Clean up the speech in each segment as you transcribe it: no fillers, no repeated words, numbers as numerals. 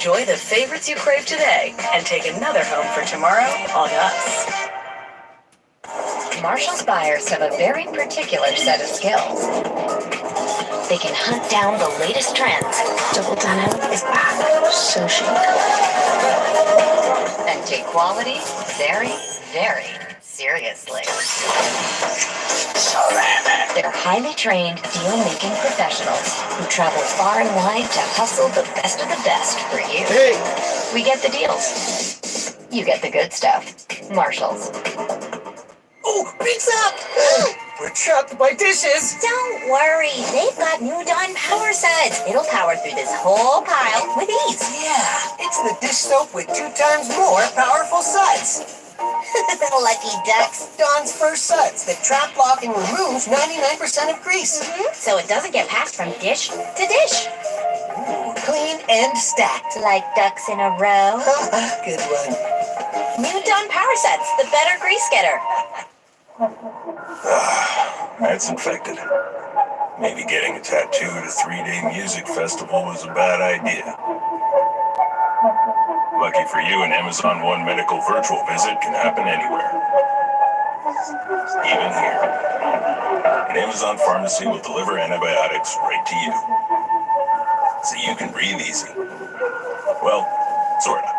Enjoy the favorites you crave today and take another home for tomorrow on us. Marshall's buyers have a very particular set of skills. They can hunt down the latest trends. Double denim is back. So chic. And take quality very, very seriously. They're highly trained deal-making professionals who travel far and wide to hustle the best of the best for you. Hey! We get the deals. You get the good stuff. Marshalls. Oh, pizza! We're trapped by dishes. Don't worry, they've got new Dawn Power Suds. It'll power through this whole pile with ease. Yeah, it's the dish soap with 2 times more powerful suds. Lucky ducks. Dawn's first suds that trap, lock, and remove 99% of grease. So it doesn't get passed from dish to dish. Ooh, clean and stacked. Like ducks in a row. Good one. New Dawn Power Suds, the better grease getter. That's infected. Maybe getting a tattoo at a 3-day music festival was a bad idea. Lucky for you, an Amazon One medical virtual visit can happen anywhere. Even here. An Amazon pharmacy will deliver antibiotics right to you. So you can breathe easy. Well, sort of.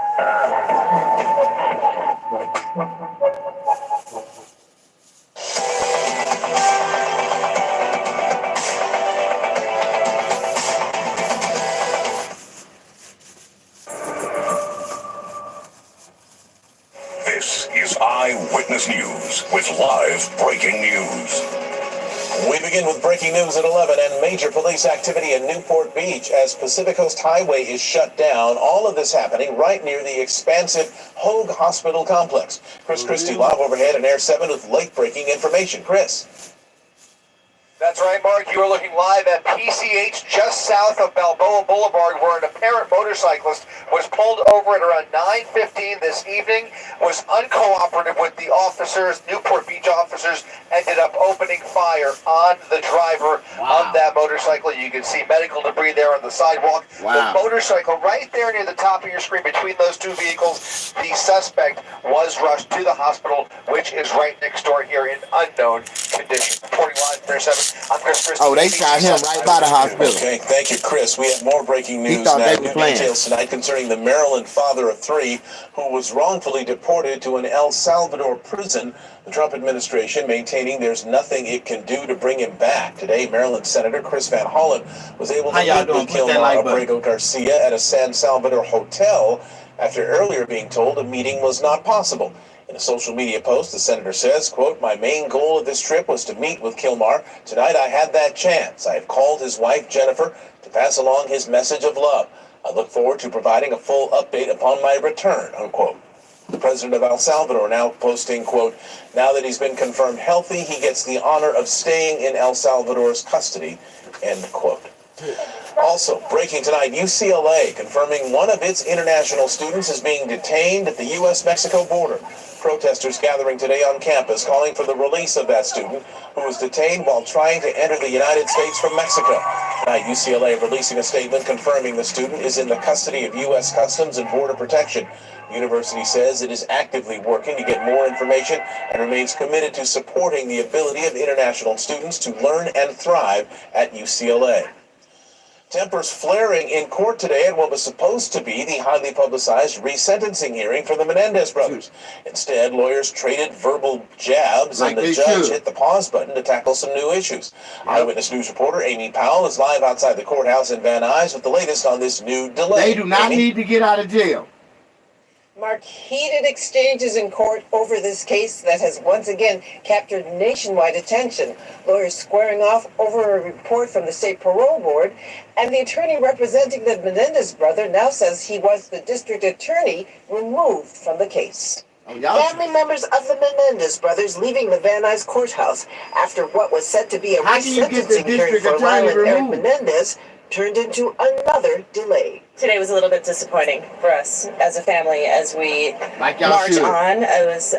This is Eyewitness News with live breaking news. We begin with breaking news at 11 and major police activity in Newport Beach as Pacific Coast Highway is shut down. All of this happening right near the expansive Hoag Hospital complex. Chris Christie live overhead in Air 7 with late-breaking information. Chris. That's right, Mark. You are looking live at PCH just south of Balboa Boulevard, where an apparent motorcyclist was pulled over at around 9:15 this evening, was uncooperative with the officers. Newport Beach officers ended up opening fire on the driver of that motorcycle. You can see medical debris there on the sidewalk. The motorcycle right there near the top of your screen between those two vehicles. The suspect was rushed to the hospital, which is right next door here in unknown condition. Reporting live from Air 7. I'm Chris Christie. Oh, they shot him right by the hospital. Okay, thank you, Chris. We have more breaking news thought now. they were New playing. details tonight concerning the Maryland father of 3 who was wrongfully deported to an El Salvador prison. The Trump administration maintaining there's nothing it can do to bring him back. Today, Maryland Senator Chris Van Hollen was able to meet with Kilmar Abrego Garcia at a San Salvador hotel after earlier being told a meeting was not possible. In a social media post, the senator says, quote, "My main goal of this trip was to meet with Kilmar. Tonight I had that chance. I have called his wife, Jennifer, to pass along his message of love. I look forward to providing a full update upon my return," unquote. The president of El Salvador now posting, quote, "Now that he's been confirmed healthy, he gets the honor of staying in El Salvador's custody," end quote. Also, breaking tonight, UCLA confirming one of its international students is being detained at the U.S.-Mexico border. Protesters gathering today on campus calling for the release of that student who was detained while trying to enter the United States from Mexico. Tonight, UCLA releasing a statement confirming the student is in the custody of U.S. Customs and Border Protection. The university says it is actively working to get more information and remains committed to supporting the ability of international students to learn and thrive at UCLA. Tempers flaring in court today at what was supposed to be the highly publicized resentencing hearing for the Menendez brothers. Instead, lawyers traded verbal jabs and the judge hit the pause button to tackle some new issues. Eyewitness News reporter Amy Powell is live outside the courthouse in Van Nuys with the latest on this new delay. They do not need to get out of jail. Mark, heated exchanges in court over this case that has once again captured nationwide attention. Lawyers squaring off over a report from the state parole board, and the attorney representing the Menendez brother now says he was the district attorney removed from the case. Family members of the Menendez brothers leaving the Van Nuys courthouse after what was said to be a resentencing hearing for Lyle and Eric Menendez turned into another delay. Today was a little bit disappointing for us as a family as we march on. It was,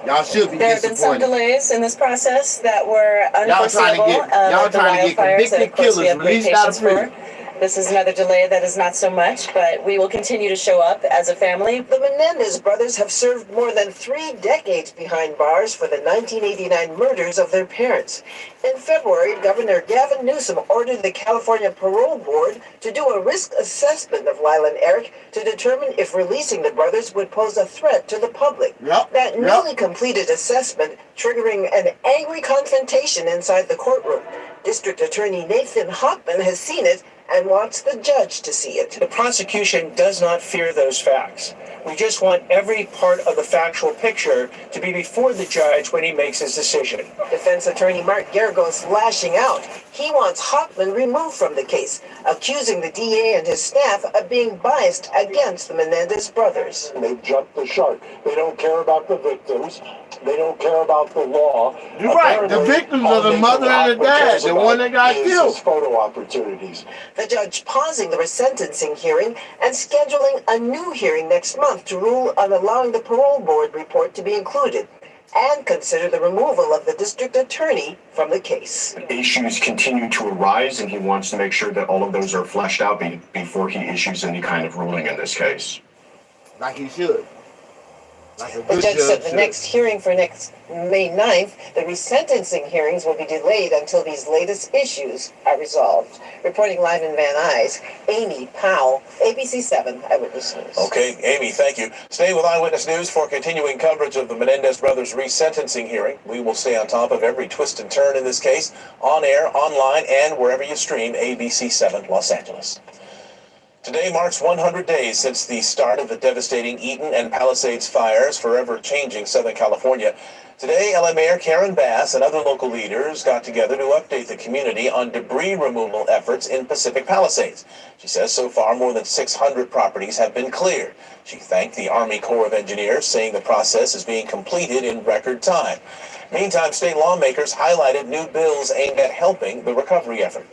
y'all should be there have been some delays in this process that were unforeseeable. Y'all trying to get convicted killers released out of prison. This is another delay that is not so much, but we will continue to show up as a family. The Menendez brothers have served more than 3 decades behind bars for the 1989 murders of their parents. In February, Governor Gavin Newsom ordered the California Parole Board to do a risk assessment of Lyle and Eric to determine if releasing the brothers would pose a threat to the public. That newly completed assessment triggering an angry confrontation inside the courtroom. District Attorney Nathan Hochman has seen it and wants the judge to see it. The prosecution does not fear those facts. We just want every part of the factual picture to be before the judge when he makes his decision. Defense attorney Mark Geragos lashing out. He wants Hochman removed from the case, accusing the DA and his staff of being biased against the Menendez brothers. They've jumped the shark. They don't care about the victims. They don't care about the law. You're right. The victims are the mother and the dad, the one that got killed. Photo opportunities. The judge pausing the resentencing hearing and scheduling a new hearing next month to rule on allowing the parole board report to be included and consider the removal of the district attorney from the case. Issues continue to arise, and he wants to make sure that all of those are fleshed out before he issues any kind of ruling in this case. Like he should. The judge said the next hearing for next May 9th, the resentencing hearings will be delayed until these latest issues are resolved. Reporting live in Van Nuys, Amy Powell, ABC 7 Eyewitness News. Okay, Amy, thank you. Stay with Eyewitness News for continuing coverage of the Menendez brothers' resentencing hearing. We will stay on top of every twist and turn in this case, on air, online, and wherever you stream ABC 7 Los Angeles. Today marks 100 days since the start of the devastating Eaton and Palisades fires, forever changing Southern California. Today, LA Mayor Karen Bass and other local leaders got together to update the community on debris removal efforts in Pacific Palisades. She says so far more than 600 properties have been cleared. She thanked the Army Corps of Engineers, saying the process is being completed in record time. Meantime, state lawmakers highlighted new bills aimed at helping the recovery effort.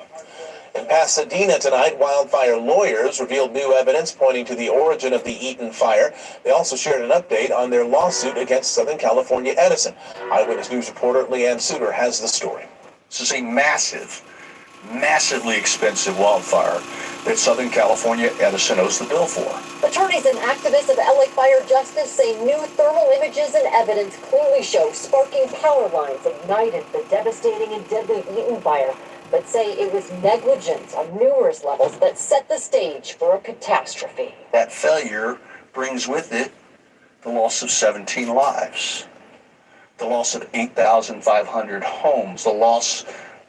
In Pasadena tonight, wildfire lawyers revealed new evidence pointing to the origin of the Eaton fire. They also shared an update on their lawsuit against Southern California Edison. Eyewitness News reporter Leanne Suter has the story. This is a massively expensive wildfire that Southern California Edison owes the bill for. Attorneys and activists of LA Fire Justice say new thermal images and evidence clearly show sparking power lines ignited the devastating and deadly Eaton fire, but say it was negligence on numerous levels that set the stage for a catastrophe. That failure brings with it the loss of 17 lives, the loss of 8,500 homes, the loss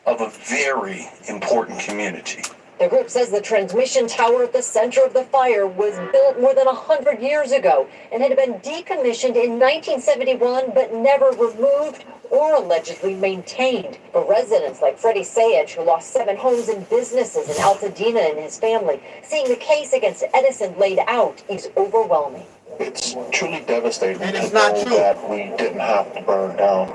of a very important community. The group says the transmission tower at the center of the fire was built more than 100 years ago and had been decommissioned in 1971 but never removed or allegedly maintained. For residents like Freddie Sayedge, who lost 7 homes and businesses in Altadena and his family, seeing the case against Edison laid out is overwhelming. It's truly devastating And it's to not know true. that we didn't have to burn down.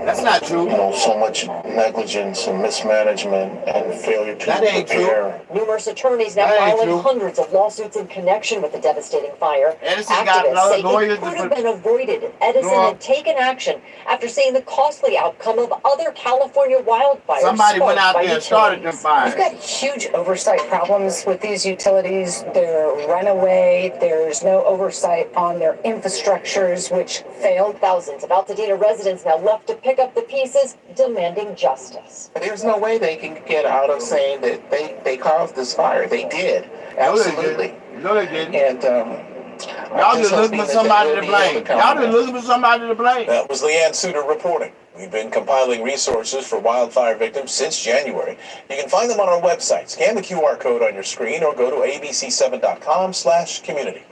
That's not true. So much negligence and mismanagement and failure to That ain't prepare. Numerous attorneys now That ain't filing true. hundreds of lawsuits in connection with the devastating fire. Edison got Activists say lawyers it to could have put- been avoided if Edison No. had taken action after seeing the costly outcome of other California wildfires. Somebody went out sparked by there and started them utilities. fires. We've got huge oversight problems with these utilities. They're runaway. There's no oversight on their infrastructures, which failed. Thousands of Altadena residents now left to pick up the pieces, demanding justice. There's no way they can get out of saying that they caused this fire. They did. Absolutely. No, they didn't. And Y'all just looking for somebody to blame. Y'all just looking for somebody to blame. That was Leanne Suter reporting. We've been compiling resources for wildfire victims since January. You can find them on our website. Scan the QR code on your screen or go to abc7.com/community.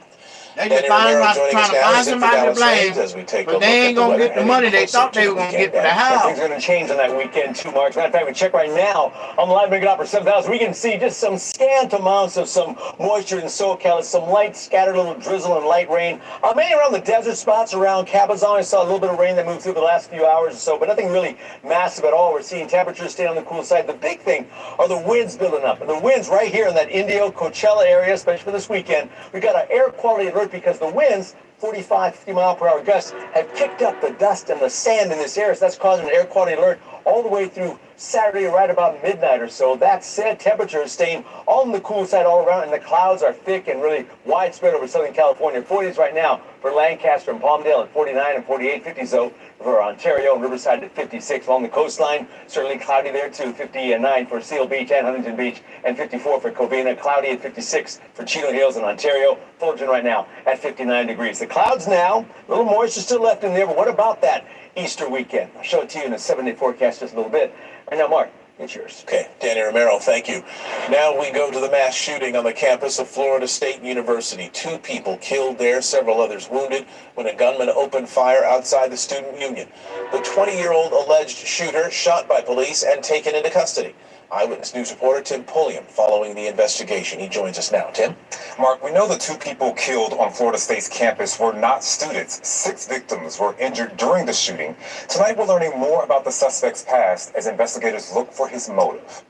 They just trying to find somebody to blame, as we take a but look they at ain't the gonna weather get the money they heading thought closer they to were the gonna get for weekend. the house. Things are going to change on that weekend too, Mark. As a matter of fact, we check right now on the live Megadopper 7000. We can see just some scant amounts of some moisture in SoCal. It's some light scattered little drizzle and light rain. Mainly around the desert spots around Cabazon. I saw a little bit of rain that moved through the last few hours or so, but nothing really massive at all. We're seeing temperatures stay on the cool side. The big thing are the winds building up. And the winds right here in that Indio, Coachella area, especially for this weekend. We got an air quality alert because the winds 45, 50 mile per hour gusts have kicked up the dust and the sand in this area. So that's causing an air quality alert all the way through Saturday right about midnight or so. That said, temperatures staying on the cool side all around, and the clouds are thick and really widespread over Southern California. 40s right now for Lancaster and Palmdale at 49 and 48, 50s though for Ontario and Riverside at 56. Along the coastline, certainly cloudy there too, 59 for Seal Beach and Huntington Beach, and 54 for Covina. Cloudy at 56 for Chino Hills in Ontario. Fullerton right now at 59 degrees. The clouds now, a little moisture still left in there, but what about that Easter weekend? I'll show it to you in a 7-day forecast just a little bit. Right now, Mark, it's yours. Okay, Danny Romero, thank you. Now we go to the mass shooting on the campus of Florida State University. 2 people killed there, several others wounded when a gunman opened fire outside the student union. The 20-year-old alleged shooter shot by police and taken into custody. Eyewitness News reporter Tim Pulliam following the investigation. He joins us now. Tim? Mark, we know the 2 people killed on Florida State's campus were not students. 6 victims were injured during the shooting. Tonight we're learning more about the suspect's past as investigators look for his motive.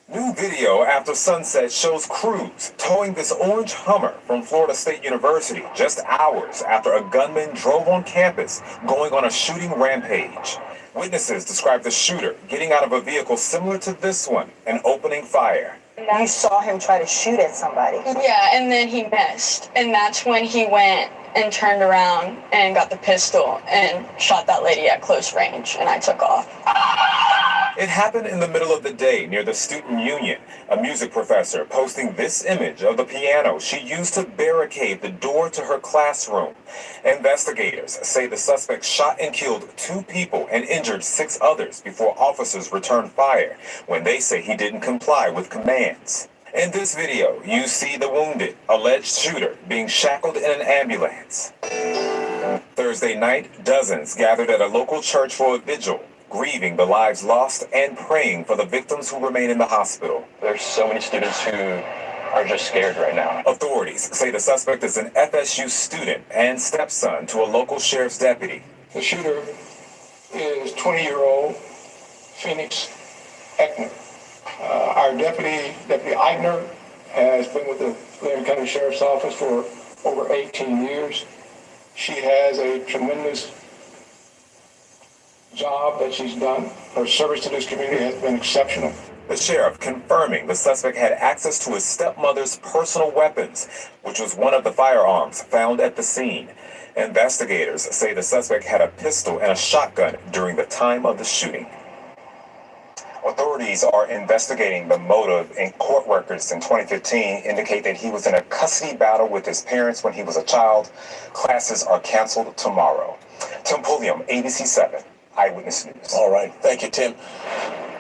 New video after sunset shows crews towing this orange Hummer from Florida State University just hours after a gunman drove on campus going on a shooting rampage. Witnesses describe the shooter getting out of a vehicle similar to this one and opening fire. You saw him try to shoot at somebody. Yeah, and then he missed. And that's when he went and turned around and got the pistol and shot that lady at close range, and I took off. It happened in the middle of the day near the student union. A music professor posting this image of the piano she used to barricade the door to her classroom. Investigators say the suspect shot and killed 2 people and injured 6 others before officers returned fire when they say he didn't comply with commands. In this video, you see the wounded, alleged shooter being shackled in an ambulance. Thursday night, dozens gathered at a local church for a vigil, grieving the lives lost and praying for the victims who remain in the hospital. There's so many students who are just scared right now. Authorities say the suspect is an FSU student and stepson to a local sheriff's deputy. The shooter is 20-year-old Phoenix Eckner. Our Deputy Eigner, has been with the Fulton County Sheriff's Office for over 18 years. She has a tremendous job that she's done. Her service to this community has been exceptional. The sheriff confirming the suspect had access to his stepmother's personal weapons, which was one of the firearms found at the scene. Investigators say the suspect had a pistol and a shotgun during the time of the shooting. Authorities are investigating the motive, and court records in 2015 indicate that he was in a custody battle with his parents when he was a child. Classes are canceled tomorrow. Tim Pulliam, ABC 7, Eyewitness News. All right. Thank you, Tim.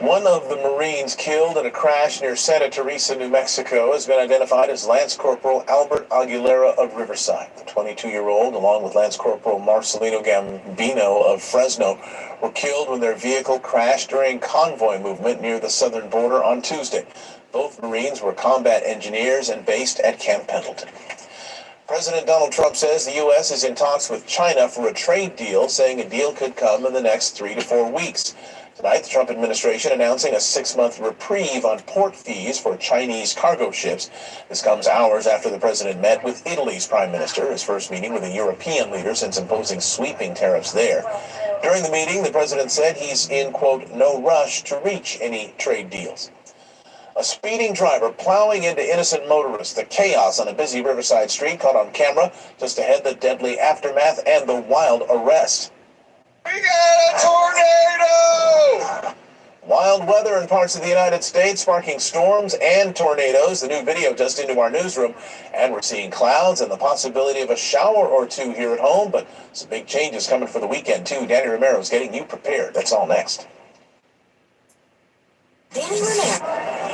One of the Marines killed in a crash near Santa Teresa, New Mexico, has been identified as Lance Corporal Albert Aguilera of Riverside. The 22-year-old, along with Lance Corporal Marcelino Gambino of Fresno, were killed when their vehicle crashed during convoy movement near the southern border on Tuesday. Both Marines were combat engineers and based at Camp Pendleton. President Donald Trump says the U.S. is in talks with China for a trade deal, saying a deal could come in the next 3 to 4 weeks. Tonight, the Trump administration announcing a 6-month reprieve on port fees for Chinese cargo ships. This comes hours after the president met with Italy's prime minister, his first meeting with a European leader since imposing sweeping tariffs there. During the meeting, the president said he's in, quote, no rush to reach any trade deals. A speeding driver plowing into innocent motorists. The chaos on a busy Riverside street caught on camera. Just ahead, the deadly aftermath and the wild arrest. We got a tornado! Wild weather in parts of the United States, sparking storms and tornadoes. The new video just into our newsroom. And we're seeing clouds and the possibility of a shower or 2 here at home. But some big changes coming for the weekend, too. Danny Romero's getting you prepared. That's all next. Danny Romero.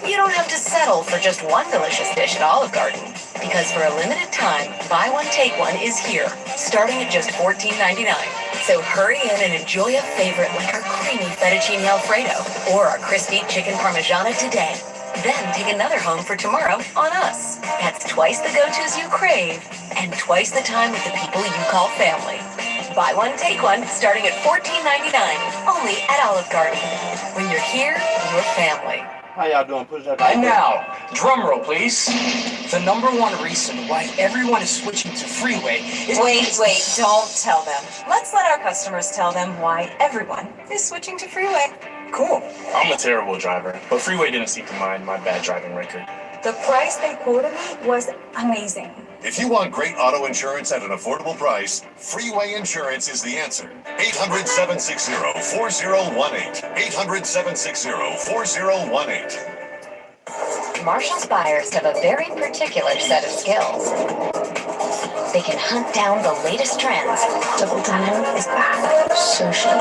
You don't have to settle for just one delicious dish at Olive Garden, because Because for a limited time, buy one, take one is here, starting at just $14.99. So hurry in and enjoy a favorite like our creamy fettuccine Alfredo or our crispy chicken parmigiana today. Then take another home for tomorrow on us. That's twice the go-tos you crave and twice the time with the people you call family. Buy one, take one, starting at $14.99, only at Olive Garden. When you're here, you're family. How y'all doing? Push that. And now, drum roll, please. The number one reason why everyone is switching to freeway is... Wait, don't tell them. Let's let our customers tell them why everyone is switching to freeway. Cool. I'm a terrible driver, but freeway didn't seem to mind my bad driving record. The price they quoted me was amazing. If you want great auto insurance at an affordable price, Freeway Insurance is the answer. 800-760-4018. 800-760-4018. Marshall's buyers have a very particular set of skills. They can hunt down the latest trends. Double denim is back. So chic.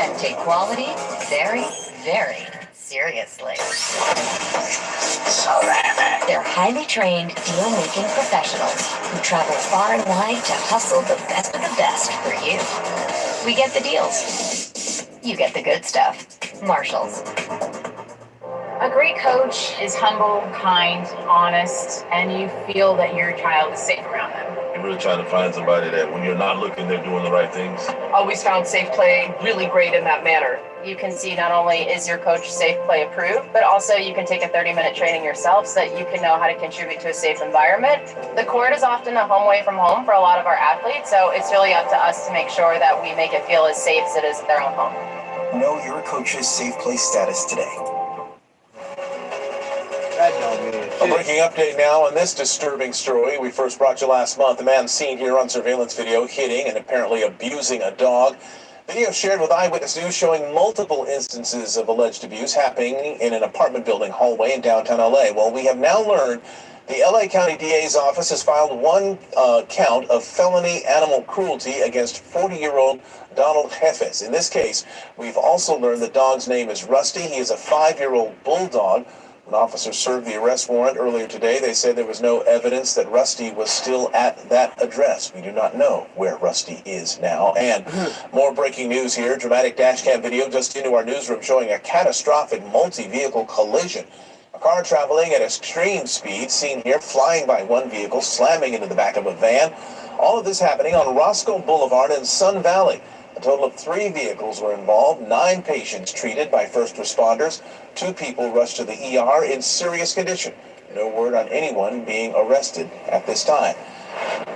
And take quality very, very seriously. They're highly trained deal-making professionals who travel far and wide to hustle the best of the best for you. We get the deals. You get the good stuff. Marshall's. A great coach is humble, kind, honest, and you feel that your child is safe around them. You're really trying to find somebody that when you're not looking, they're doing the right things. Always found safe play really great in that manner. You can see not only is your coach safe play approved, but also you can take a 30-minute training yourself so that you can know how to contribute to a safe environment. The court is often a home away from home for a lot of our athletes, so it's really up to us to make sure that we make it feel as safe as it is at their own home. Know your coach's safe play status today. A breaking update now on this disturbing story we first brought you last month. A man seen here on surveillance video hitting and apparently abusing a dog. Video shared with Eyewitness News showing multiple instances of alleged abuse happening in an apartment building hallway in downtown LA. Well, we have now learned the LA County DA's office has filed one count of felony animal cruelty against 40-year-old Donald Jefes. In this case, we've also learned the dog's name is Rusty. He is a 5-year-old bulldog. When officers served the arrest warrant earlier today, they said there was no evidence that Rusty was still at that address. We do not know where Rusty is now. And more breaking news here. Dramatic dashcam video just into our newsroom showing a catastrophic multi-vehicle collision. A car traveling at extreme speed seen here flying by one vehicle, slamming into the back of a van. All of this happening on Roscoe Boulevard in Sun Valley. A total of 3 vehicles were involved, 9 patients treated by first responders, 2 people rushed to the ER in serious condition. No word on anyone being arrested at this time.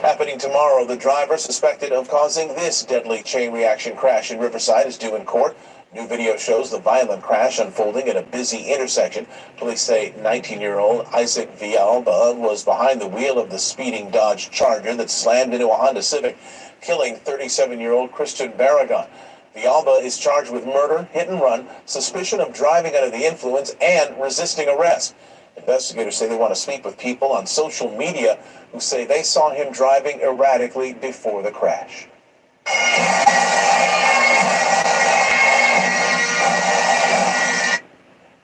Happening tomorrow, the driver suspected of causing this deadly chain reaction crash in Riverside is due in court. New video shows the violent crash unfolding at a busy intersection. Police say 19-year-old Isaac Villalba was behind the wheel of the speeding Dodge Charger that slammed into a Honda Civic, killing 37-year-old Christian Barragan. Villalba is charged with murder, hit and run, suspicion of driving under the influence, and resisting arrest. Investigators say they want to speak with people on social media who say they saw him driving erratically before the crash.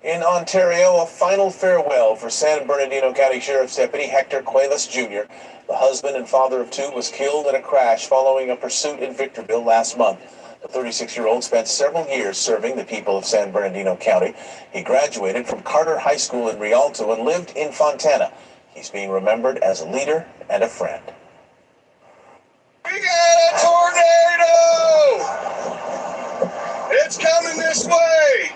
In Ontario, a final farewell for San Bernardino County Sheriff's Deputy Hector Cuevas Jr. The husband and father of 2 was killed in a crash following a pursuit in Victorville last month. The 36-year-old spent several years serving the people of San Bernardino County. He graduated from Carter High School in Rialto and lived in Fontana. He's being remembered as a leader and a friend. We got a tornado! It's coming this way!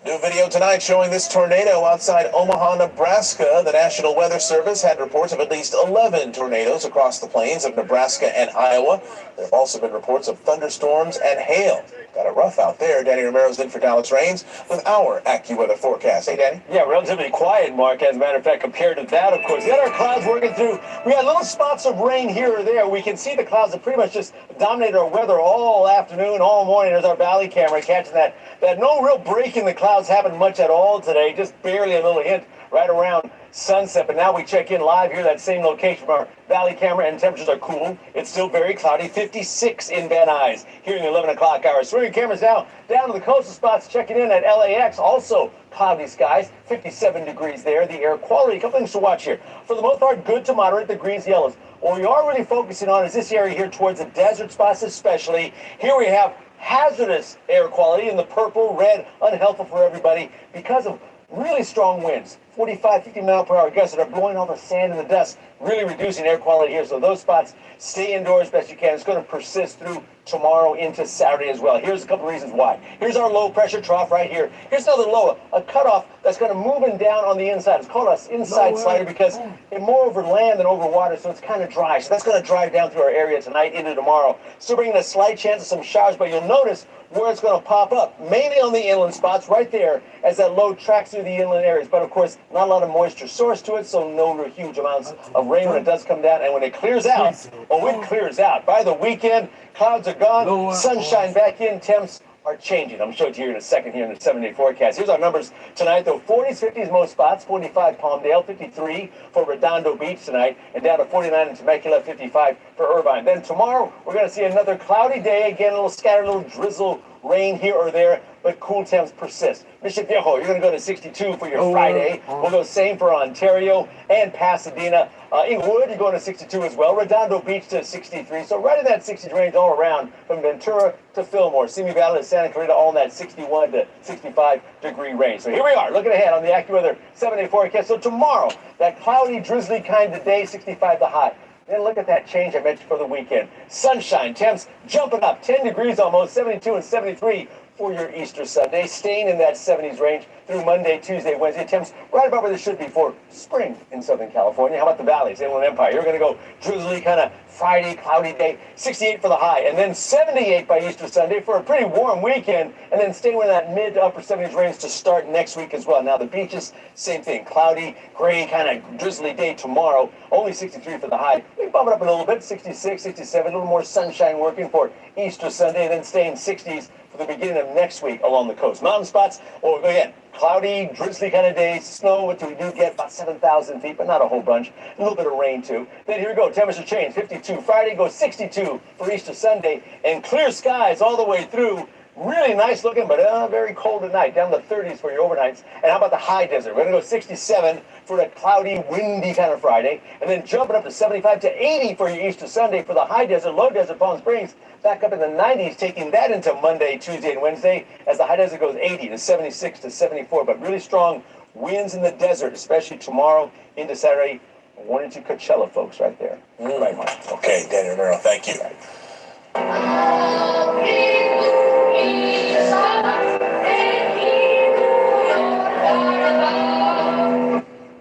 New video tonight showing this tornado outside Omaha, Nebraska. The National Weather Service had reports of at least 11 tornadoes across the plains of Nebraska and Iowa. There have also been reports of thunderstorms and hail. Got it rough out there. Danny Romero's in for Dallas Rains with our AccuWeather forecast. Hey, Danny. Yeah, relatively quiet, Mark. As a matter of fact, compared to that, of course, we got our clouds working through. We got little spots of rain here or there. We can see the clouds that pretty much just dominated our weather all afternoon, all morning. There's our valley camera catching that no real break in the clouds happened much at all today. Just barely a little hint right around sunset. But now we check in live here, that same location from our valley camera, and temperatures are cool. It's still very cloudy, 56 in Van Nuys here in the 11 o'clock hour. Swinging cameras now down to the coastal spots, checking in at LAX. Also cloudy skies, 57 degrees there. The air quality, a couple things to watch here. For the most part, good to moderate, the greens, yellows. What we are really focusing on is this area here towards the desert spots especially. Here we have hazardous air quality in the purple, red, unhelpful for everybody because of really strong winds. 45, 50 mile per hour gusts that are blowing all the sand and the dust, really reducing air quality here. So those spots, stay indoors best you can. It's going to persist through tomorrow into Saturday as well. Here's a couple reasons why. Here's our low pressure trough right here. Here's another low, a cutoff that's going to moving down on the inside. It's called an inside slider because it's more over land than over water, so it's kind of dry. So that's going to drive down through our area tonight into tomorrow. Still bringing a slight chance of some showers, but you'll notice where it's going to pop up, mainly on the inland spots right there as that low tracks through the inland areas. But of course, not a lot of moisture source to it, so no huge amounts of rain when it does come down. And when it clears out, it clears out. By the weekend, clouds are gone, sunshine back in, temps are changing. I'm showing it to you in a second here in the 7-day forecast. Here's our numbers tonight, though. 40s, 50s, most spots. 45 Palmdale, 53 for Redondo Beach tonight, and down to 49 in Temecula, 55 for Irvine. Then tomorrow, we're going to see another cloudy day. Again, a little scattered, little drizzle, rain here or there, but cool temps persist. Mission Viejo, you're going to go to 62 for your Friday. We'll go same for Ontario and Pasadena. Inglewood, you're going to 62 as well. Redondo Beach to 63. So right in that 60 range all around from Ventura to Fillmore. Simi Valley to Santa Clarita, all in that 61 to 65 degree range. So here we are, looking ahead on the AccuWeather 7-day forecast. So tomorrow, that cloudy, drizzly kind of day, 65 the high. Then look at that change I mentioned for the weekend. Sunshine, temps jumping up, 10 degrees almost, 72 and 73 for your Easter Sunday. Staying in that 70s range through Monday, Tuesday, Wednesday. Temps right about where they should be for spring in Southern California. How about the valleys, Inland Empire? You're going to go drizzly kind of Friday, cloudy day, 68 for the high, and then 78 by Easter Sunday for a pretty warm weekend, and then staying in that mid to upper 70s range to start next week as well. Now the beaches, same thing, cloudy, gray, kind of drizzly day tomorrow, only 63 for the high. We bump it up a little bit, 66, 67, a little more sunshine working for Easter Sunday, and then staying 60s for the beginning of next week along the coast. Mountain spots, well, again, cloudy, drizzly kind of days, snow, which we do get about 7,000 feet, but not a whole bunch. A little bit of rain, too. Then here we go, temperature change, 52. Friday goes 62 for Easter Sunday, and clear skies all the way through. Really nice looking, but very cold at night, down to 30s for your overnights. And how about the high desert? We're going to go 67 for a cloudy, windy kind of Friday, and then jumping up to 75 to 80 for your Easter Sunday for the high desert, low desert, Palm Springs, back up in the 90s, taking that into Monday, Tuesday, and Wednesday, as the high desert goes 80 to 76 to 74, but really strong winds in the desert, especially tomorrow into Saturday. Warning to Coachella, folks, right there. Right, Mark. Okay, Daniel Romero, thank you.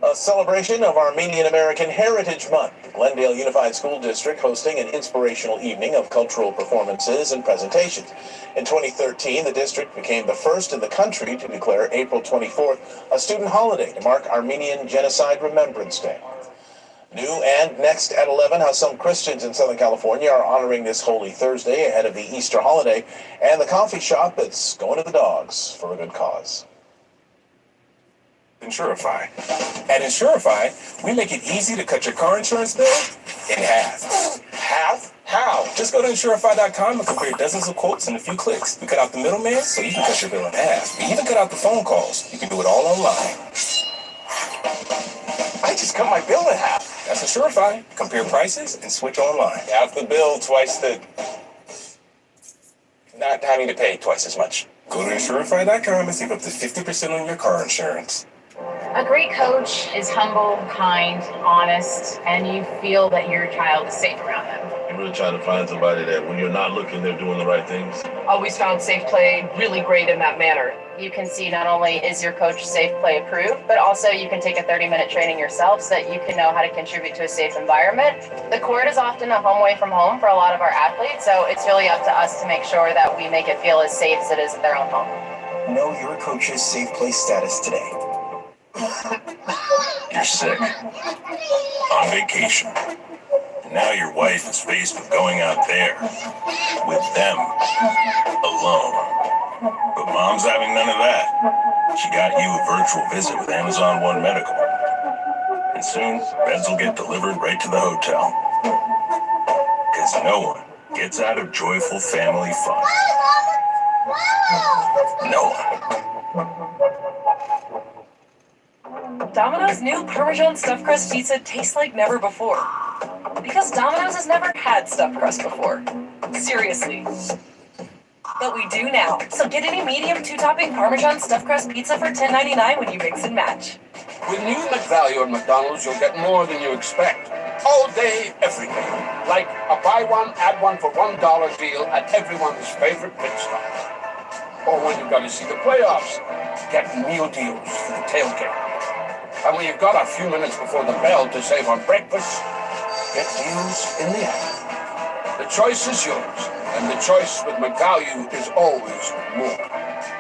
A celebration of Armenian American Heritage Month. The Glendale Unified School District hosting an inspirational evening of cultural performances and presentations. In 2013, the district became the first in the country to declare April 24th a student holiday to mark Armenian Genocide Remembrance Day. New and next at 11, how some Christians in Southern California are honoring this Holy Thursday ahead of the Easter holiday, and the coffee shop that's going to the dogs for a good cause. Insurify. At Insurify, we make it easy to cut your car insurance bill in half. Half? How? Just go to Insurify.com and compare dozens of quotes in a few clicks. We cut out the middleman so you can cut your bill in half. We even cut out the phone calls. You can do it all online. I just cut my bill in half. That's Insurify. Compare prices and switch online. Half the bill, twice the... Not having to pay twice as much. Go to Insurify.com and save up to 50% on your car insurance. A great coach is humble, kind, honest, and you feel that your child is safe around them. You really try to find somebody that when you're not looking, they're doing the right things. Always found safe play really great in that manner. You can see not only is your coach safe play approved, but also you can take a 30-minute training yourself so that you can know how to contribute to a safe environment. The court is often a home away from home for a lot of our athletes, so it's really up to us to make sure that we make it feel as safe as it is at their own home. Know your coach's safe place status today. You're sick. On vacation. Now your wife is faced with going out there. With them. Alone. But mom's having none of that. She got you a virtual visit with Amazon One Medical. And soon, beds will get delivered right to the hotel. Because no one gets out of joyful family fun. No one. Domino's new Parmesan stuffed crust pizza tastes like never before. Because Domino's has never had stuffed crust before. Seriously. But we do now. So get any medium 2-topping Parmesan stuffed crust pizza for $10.99 when you mix and match. With new McValue at McDonald's, you'll get more than you expect. All day, every day. Like a buy one, add one for $1 deal at everyone's favorite pit stop. Or when you've got to see the playoffs, get meal deals for the tailgate. And when you've got a few minutes before the bell to save on breakfast, get deals in the app. The choice is yours, and the choice with McValue is always more.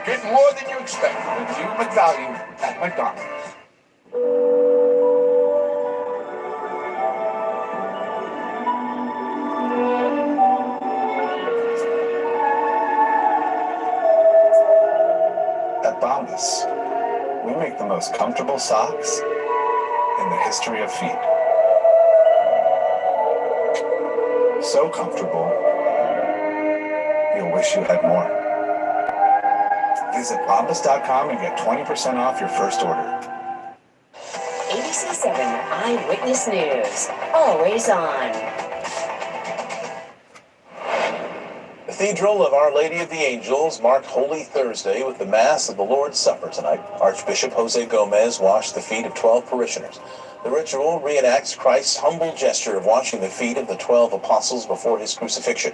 Get more than you expect with new McValue at McDonald's. At Bombas, we make the most comfortable socks in the history of feet. So comfortable, you'll wish you had more. Visit bombas.com and get 20% off your first order. ABC 7 Eyewitness News. Always on. Cathedral of Our Lady of the Angels marked Holy Thursday with the Mass of the Lord's Supper tonight. Archbishop Jose Gomez washed the feet of 12 parishioners. The ritual reenacts Christ's humble gesture of washing the feet of the 12 apostles before his crucifixion.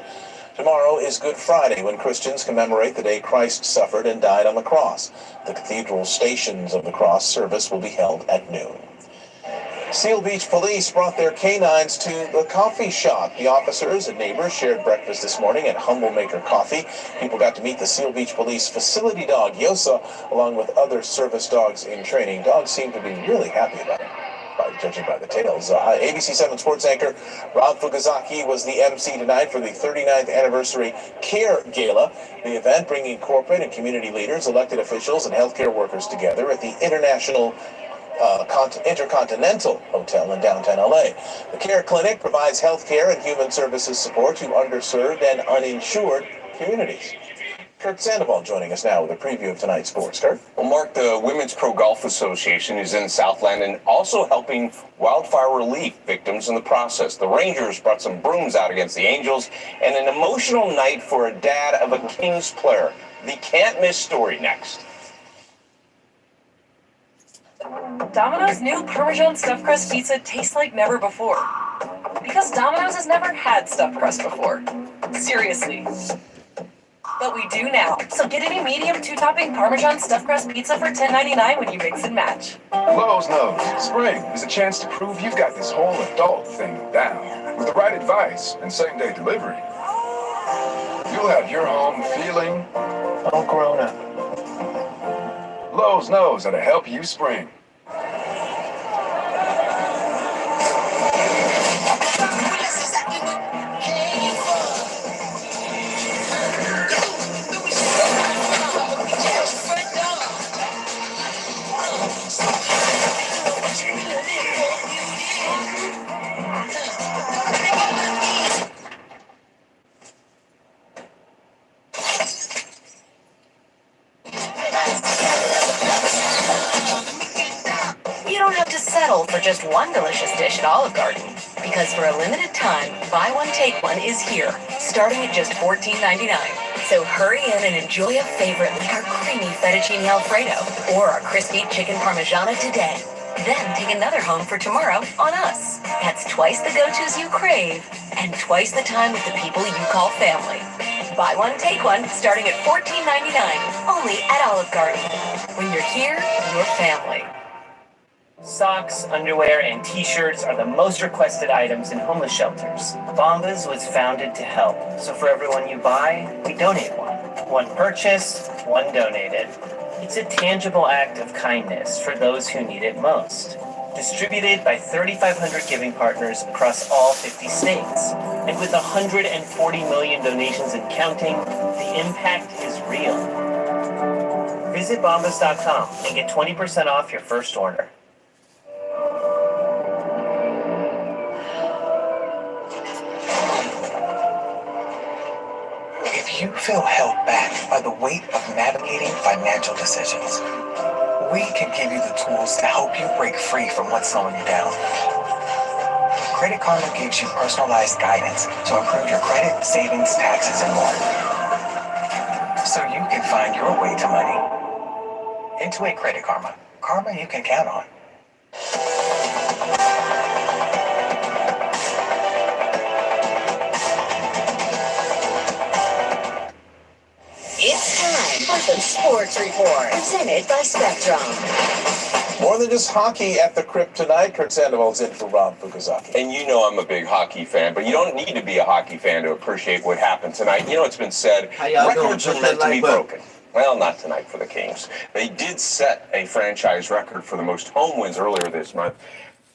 Tomorrow is Good Friday, when Christians commemorate the day Christ suffered and died on the cross. The Cathedral Stations of the Cross service will be held at noon. Seal Beach Police brought their canines to the coffee shop. The officers and neighbors shared breakfast this morning at Humble Maker Coffee. People got to meet the Seal Beach Police facility dog, Yosa, along with other service dogs in training. Dogs seem to be really happy about it, judging by the tails. ABC 7 sports anchor Rob Fugazaki was the MC tonight for the 39th anniversary CARE Gala. The event bringing corporate and community leaders, elected officials, and healthcare workers together at the Intercontinental Hotel in downtown LA. The CARE Clinic provides health care and human services support to underserved and uninsured communities. Kurt Sandoval joining us now with a preview of tonight's sports. Kurt? Well, Mark, the Women's Pro Golf Association is in Southland and also helping wildfire relief victims in the process. The Rangers brought some brooms out against the Angels, and an emotional night for a dad of a Kings player. The can't-miss story next. Domino's new Parmesan stuffed crust pizza tastes like never before. Because Domino's has never had stuffed crust before. Seriously. But we do now. So get any medium 2-topping Parmesan stuffed crust pizza for $10.99 when you mix and match. Lowe's knows spring is a chance to prove you've got this whole adult thing down. With the right advice and same-day delivery, you'll have your home feeling all grown up. Lowe's knows how to help you spring. You don't have to settle for just one delicious dish at Olive Garden, because for a limited time, buy one, take one is here, starting at just $14.99. So hurry in and enjoy a favorite like our creamy fettuccine Alfredo or our crispy chicken parmigiana today. Then take another home for tomorrow on us. That's twice the go-tos you crave and twice the time with the people you call family. Buy one, take one, starting at $14.99, only at Olive Garden. When you're here, you're family. Socks, underwear, and t-shirts are the most requested items in homeless shelters. Bombas was founded to help, so for everyone you buy, we donate one. One purchased, one donated. It's a tangible act of kindness for those who need it most. Distributed by 3,500 giving partners across all 50 states. And with 140 million donations and counting, the impact is real. Visit bombas.com and get 20% off your first order. If you feel held back by the weight of navigating financial decisions, we can give you the tools to help you break free from what's slowing you down. Credit Karma gives you personalized guidance to improve your credit, savings, taxes, and more. So you can find your way to money. Intuit Credit Karma. Karma you can count on. It's time for the Sports Report, presented by Spectrum. More than just hockey at the Crypt tonight. Kurt Sandoval's in for Rob Fukuzaki. And you know I'm a big hockey fan, but you don't need to be a hockey fan to appreciate what happened tonight. You know, it's been said, records are meant to be broken. Well, not tonight for the Kings. They did set a franchise record for the most home wins earlier this month,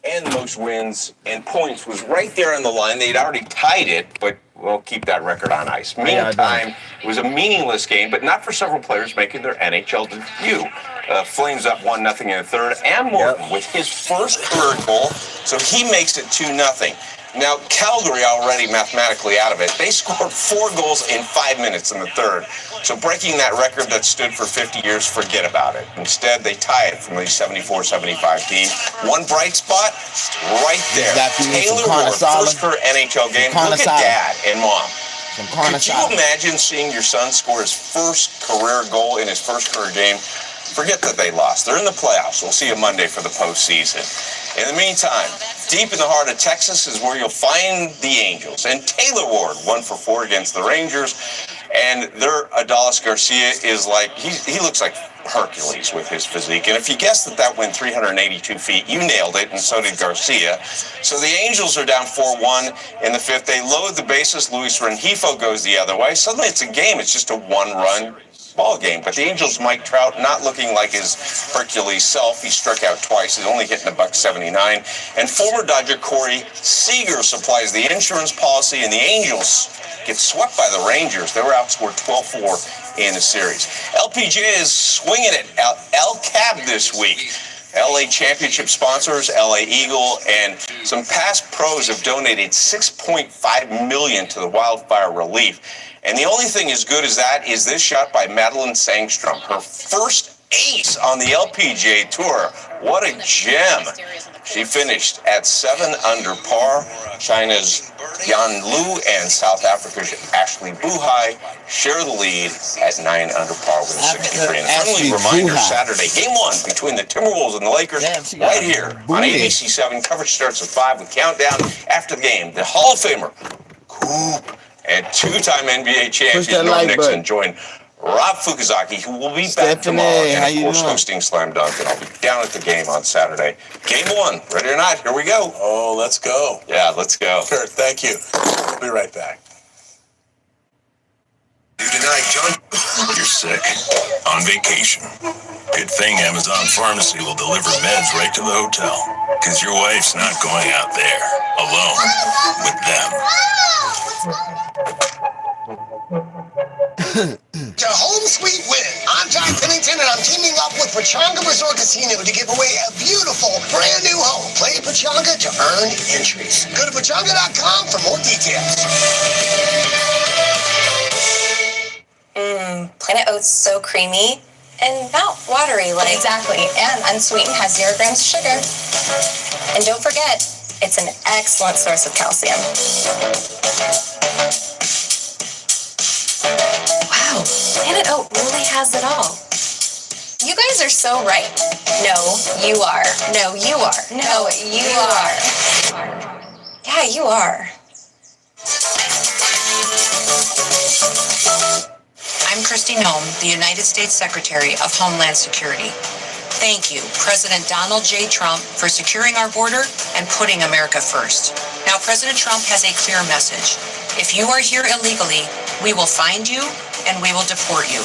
and the most wins and points was right there on the line. They'd already tied it, but we'll keep that record on ice. Meantime, it was a meaningless game, but not for several players making their NHL debut. Flames up 1-0 in the third, and Morton with his first career goal, so he makes it 2-0. Now, Calgary already mathematically out of it. They scored 4 goals in 5 minutes in the third. So breaking that record that stood for 50 years, forget about it. Instead, they tie it from the 74-75 team. One bright spot, right there. Taylor Ward, first career NHL game. Look at Dad and Mom. Could you imagine seeing your son score his first career goal in his first career game? Forget that they lost. They're in the playoffs. We'll see you Monday for the postseason. In the meantime, deep in the heart of Texas is where you'll find the Angels. And Taylor Ward, 1 for 4 against the Rangers. And their Adolis Garcia is like, he looks like Hercules with his physique. And if you guessed that went 382 feet, you nailed it, and so did Garcia. So the Angels are down 4-1 in the 5th. They load the bases. Luis Rengifo goes the other way. Suddenly it's a game. It's just a 1-run ball game. But the Angels' Mike Trout not looking like his Hercules self. He struck out twice. He's only hitting $179. And former Dodger Corey Seager supplies the insurance policy, and the Angels get swept by the Rangers. They were outscored 12-4 in the series. LPGA is swinging it out El Cab this week. LA Championship sponsors, LA Eagle, and some past pros have donated $6.5 million to the wildfire relief. And the only thing as good as that is this shot by Madeline Sangstrom, her first ace on the LPGA Tour. What a gem. She finished at 7 under par. China's Yan Lu and South Africa's Ashley Buhai share the lead at 9 under par with a 63. And a friendly reminder, Saturday, Game 1 between the Timberwolves and the Lakers, right here on ABC7. Coverage starts at 5 with countdown. After the game, the Hall of Famer, Coop, and 2-time NBA champion Norm Nixon join Rob Fukuzaki, who will be back tomorrow, and of course hosting Slam Dunk, and I'll be down at the game on Saturday. Game 1, ready or not, here we go. Oh, let's go. Yeah, let's go. Kurt, thank you. We'll be right back. You tonight, John? You're sick. On vacation. Good thing Amazon Pharmacy will deliver meds right to the hotel. Because your wife's not going out there alone with them. To home sweet win. I'm John Pennington, and I'm teaming up with Pechanga Resort Casino to give away a beautiful, brand new home. Play Pechanga to earn entries. Go to Pechanga.com for more details. Planet Oats so creamy and not watery like. Exactly, and unsweetened, has 0 grams of sugar. And don't forget, it's an excellent source of calcium. Wow, Planet Oat really has it all. You guys are so right. No, you are. No, you are. No, you are. Yeah, you are. I'm Kristi Noem, the United States Secretary of Homeland Security. Thank you, President Donald J. Trump, for securing our border and putting America first. Now, President Trump has a clear message. If you are here illegally, we will find you and we will deport you.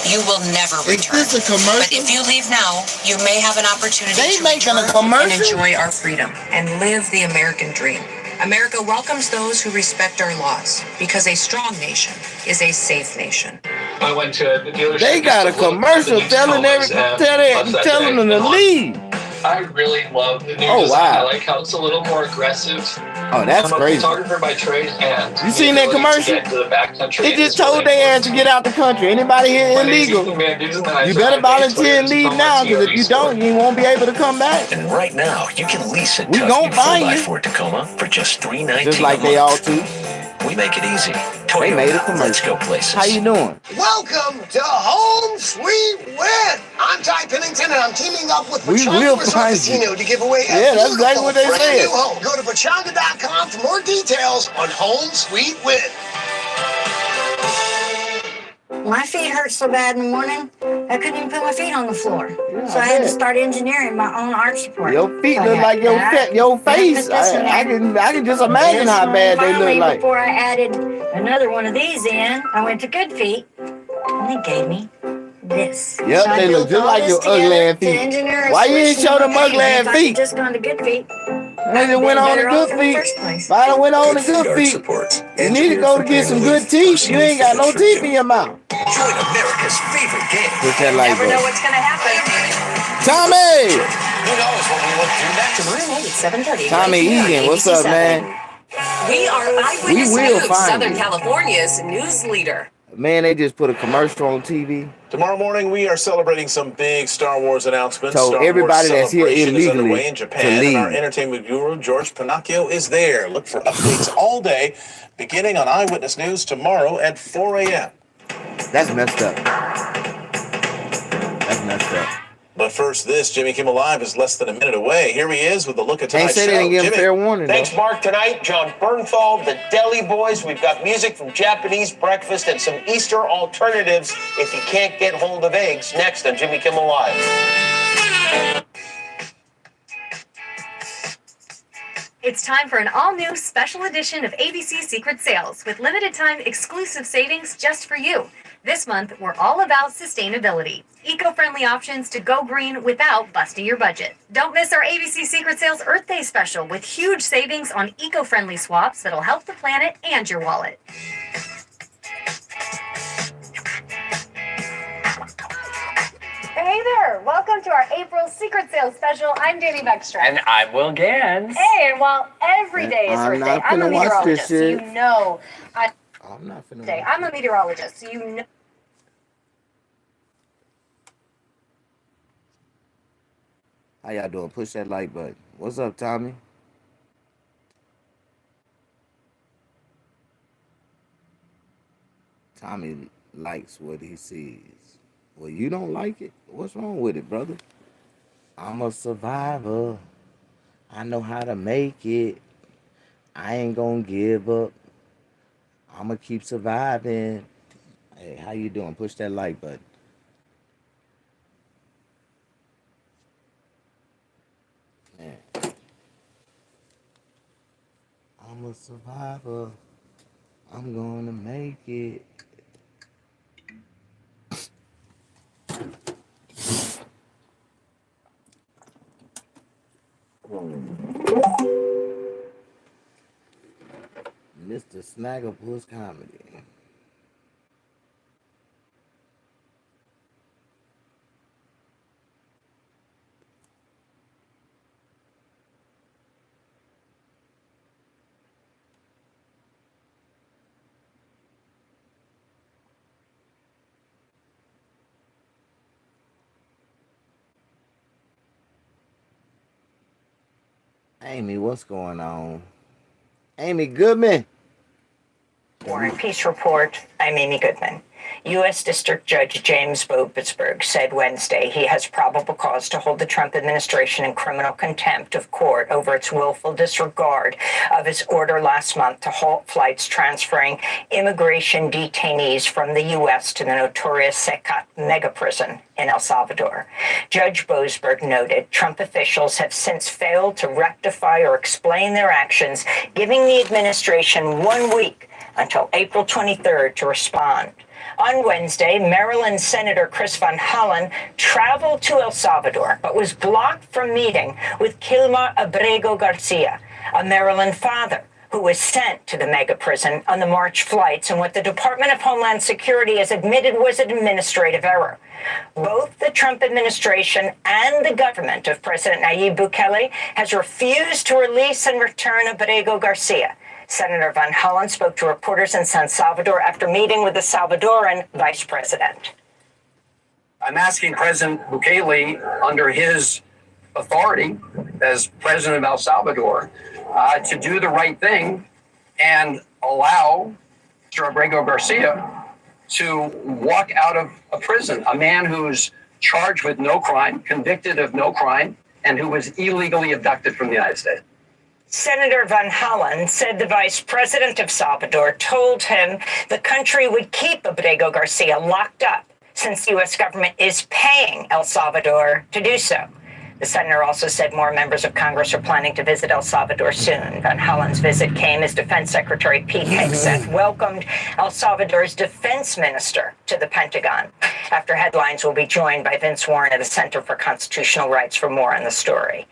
You will never return. Is this a commercial? But if you leave now, you may have an opportunity to return and enjoy our freedom and live the American dream. America welcomes those who respect our laws, because a strong nation is a safe nation. I went to the dealership. They got a commercial telling them to leave. I really love the new Oh, design. I wow. like how it's a little more aggressive. Oh, that's I'm a crazy. photographer by trade, and You seen that the ability commercial? to get into the backcountry It just is really told their ass to get out the country. Anybody here My name's illegal, Ethan Van Dusen, and I you better drive a volunteer and Toyota leave Tacoma now, because if TRD you Sport. don't, you won't be able to come back. And right now, you can lease a We gon' Tusky find you. 4x4 Tacoma for just $319 Just like a they month. ought to. We make it easy. They made a Toyota, let's commercial. go places. How you doing? Welcome to Home Sweet Win. I'm Ty Pennington, and I'm teaming up with We Pachanga will Resort find Casino you. to give away a Yeah, that's beautiful exactly what they brand said. new home. Go to Pachanga.com for more details on Home Sweet Win. My feet hurt so bad in the morning, I couldn't even put my feet on the floor. Yeah, So I had to start engineering my own arch support. Your feet So I look got like your that. your Then I face. put this in I there. can just imagine This how one. bad they Finally, look like. before I added another one of these in, I went to Good Feet, and they gave me this. Yep, So I they look built just all like this your ugly together ass to feet. engineer a Why you switch ain't show them and ugly if ass I could feet? just gone to Good Feet, Nigga went on to Good Feet. If I done went on to Good Feet, you need to go to get some good teeth. You ain't got no teeth in your mouth. Join America's favorite game. Push that like Never know button. what's gonna happen. Tommy! Who knows what we will do next? Tomorrow night at 7:30. Tommy right here on Egan, what's ABC up, 7. man? We are Eyewitness We will News, find Southern you. California's news leader. Man, they just put a commercial on TV. Tomorrow morning, we are celebrating some big Star Wars announcements. Told Star everybody Wars that's here Celebration is illegally underway in to Japan, and our leave. entertainment guru, George Pinocchio, is there. Look for updates all day, beginning on Eyewitness News tomorrow at 4 a.m. That's messed up. That's messed up. But first, this Jimmy Kimmel Live is less than a minute away. Here he is with a look at Can't tonight's say show. they didn't give him Jimmy. fair warning, Thanks, though. Mark. Tonight, John Bernthal, the Deli Boys. We've got music from Japanese breakfast and some Easter alternatives if you can't get hold of eggs. Next on Jimmy Kimmel Live. It's time for an all-new special edition of ABC Secret Sales with limited-time exclusive savings just for you. This month, we're all about sustainability. Eco-friendly options to go green without busting your budget. Don't miss our ABC Secret Sales Earth Day special with huge savings on eco-friendly swaps that'll help the planet and your wallet. Hey there! Welcome to our April Secret Sales special. I'm Danny Beckstrom. And I'm Will Gans. Hey, and while every day is I'm Earth Day, not I'm a finna watch meteorologist, this so you shit. know I'm not finna Day. watch I'm a meteorologist, so you know. How y'all doing? Push that like button. What's up, Tommy? Tommy likes what he sees. Well, you don't like it? What's wrong with it, brother? I'm a survivor. I know how to make it. I ain't gonna give up. I'm gonna keep surviving. Hey, how you doing? Push that like button. Man. I'm a survivor. I'm gonna make it. MrSnag comedy. Amy, what's going on? Amy Goodman. War and Peace Report. I'm Amy Goodman. U.S. District Judge James Bo Pittsburgh said Wednesday he has probable cause to hold the Trump administration in criminal contempt of court over its willful disregard of his order last month to halt flights transferring immigration detainees from the U.S. to the notorious Secat mega prison in El Salvador. Judge Boasberg noted Trump officials have since failed to rectify or explain their actions, giving the administration 1 week until April 23rd to respond. On Wednesday, Maryland Senator Chris Van Hollen traveled to El Salvador, but was blocked from meeting with Kilmar Abrego Garcia, a Maryland father who was sent to the mega prison on the March flights and what the Department of Homeland Security has admitted was an administrative error. Both the Trump administration and the government of President Nayib Bukele has refused to release and return Abrego Garcia. Senator Van Hollen spoke to reporters in San Salvador after meeting with the Salvadoran vice president. I'm asking President Bukele, under his authority as president of El Salvador, to do the right thing and allow Mr. Abrego Garcia to walk out of a prison, a man who's charged with no crime, convicted of no crime, and who was illegally abducted from the United States. Senator Van Hollen said the vice president of Salvador told him the country would keep Abrego Garcia locked up since the U.S. government is paying El Salvador to do so. The senator also said more members of Congress are planning to visit El Salvador soon. Van Hollen's visit came as Defense Secretary Pete Hegseth welcomed El Salvador's defense minister to the Pentagon. After headlines, we'll be joined by Vince Warren of the Center for Constitutional Rights for more on the story.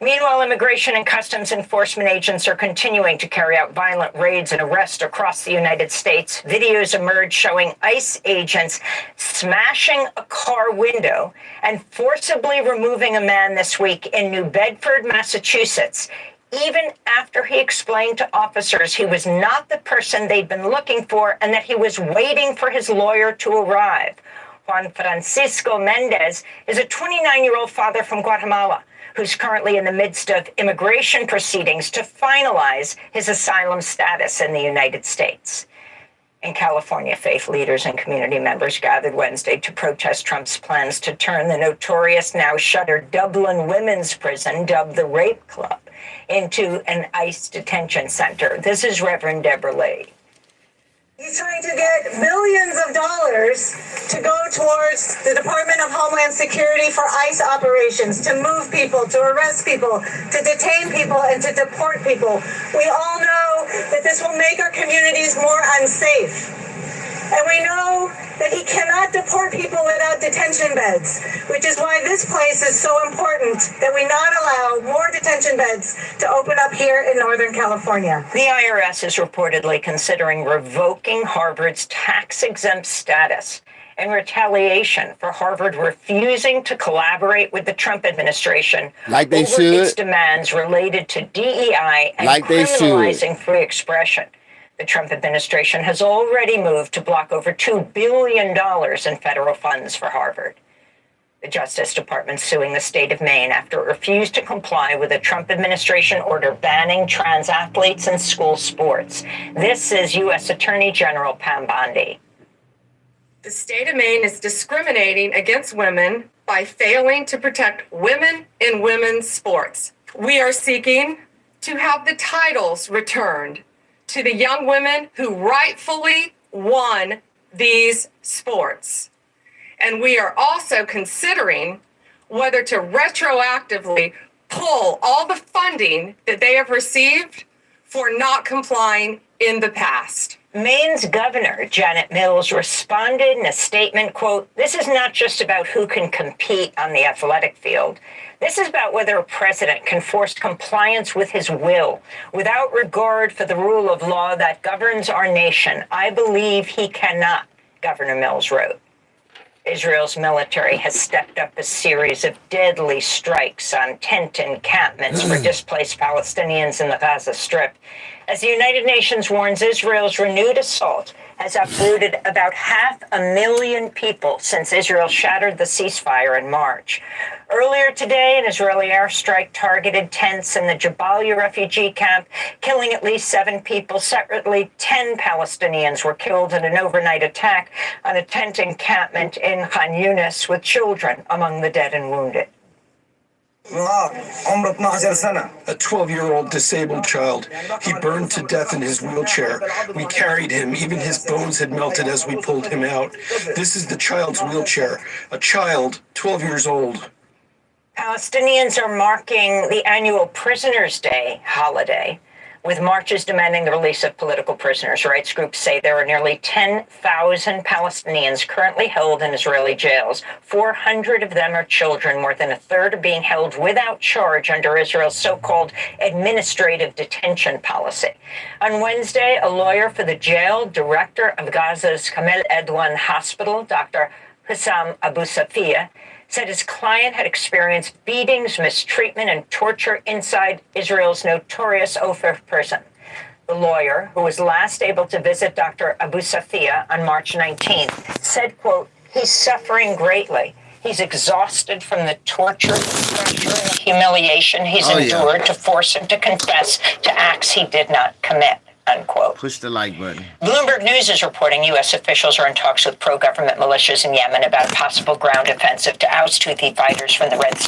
Meanwhile, immigration and customs enforcement agents are continuing to carry out violent raids and arrests across the United States. Videos emerged showing ICE agents smashing a car window and forcibly removing a man this week in New Bedford, Massachusetts, even after he explained to officers he was not the person they'd been looking for and that he was waiting for his lawyer to arrive. Juan Francisco Mendez is a 29-year-old father from Guatemala who's currently in the midst of immigration proceedings to finalize his asylum status in the United States. In California, faith leaders and community members gathered Wednesday to protest Trump's plans to turn the notorious, now shuttered Dublin women's prison, dubbed the Rape Club, into an ICE detention center. This is Reverend Deborah Lee. He's trying to get millions of dollars to go towards the Department of Homeland Security for ICE operations, to move people, to arrest people, to detain people, and to deport people. We all know that this will make our communities more unsafe. And we know that he cannot deport people without detention beds, which is why this place is so important, that we not allow more detention beds to open up here in Northern California. The IRS is reportedly considering revoking Harvard's tax-exempt status in retaliation for Harvard refusing to collaborate with the Trump administration like they over should. Its demands related to DEI and like criminalizing free expression. The Trump administration has already moved to block over $2 billion in federal funds for Harvard. The Justice Department suing the state of Maine after it refused to comply with a Trump administration order banning trans athletes in school sports. This is U.S. Attorney General Pam Bondi. The state of Maine is discriminating against women by failing to protect women in women's sports. We are seeking to have the titles returned to the young women who rightfully won these sports. And we are also considering whether to retroactively pull all the funding that they have received for not complying in the past. Maine's governor, Janet Mills, responded in a statement, quote, "This is not just about who can compete on the athletic field. This is about whether a president can force compliance with his will without regard for the rule of law that governs our nation. I believe he cannot," Governor Mills wrote. Israel's military has stepped up a series of deadly strikes on tent encampments for displaced Palestinians in the Gaza Strip. As the United Nations warns, Israel's renewed assault has uprooted about 500,000 people since Israel shattered the ceasefire in March. Earlier today, an Israeli airstrike targeted tents in the Jabalia refugee camp, killing at least 7 people. Separately, 10 Palestinians were killed in an overnight attack on a tent encampment in Khan Yunis, with children among the dead and wounded. A 12-year-old disabled child. He burned to death in his wheelchair. We carried him. Even his bones had melted as we pulled him out. This is the child's wheelchair. A child, 12 years old. Palestinians are marking the annual Prisoners' Day holiday With marches demanding the release of political prisoners, rights groups say there are nearly 10,000 Palestinians currently held in Israeli jails. 400 of them are children. More than a third are being held without charge under Israel's so-called administrative detention policy. On Wednesday, a lawyer for the jail director of Gaza's Kamel Edwan Hospital, Dr. Hussam Abu Safia, said his client had experienced beatings, mistreatment, and torture inside Israel's notorious Ofer prison. The lawyer, who was last able to visit Dr. Abu Safia on March 19th, said, quote, "He's suffering greatly. He's exhausted from the torture, pressure, and humiliation he's endured to force him to confess to acts he did not commit," unquote. Push the like button. Bloomberg News is reporting U.S. officials are in talks with pro-government militias in Yemen about a possible ground offensive to oust Houthi fighters from the Red Sea.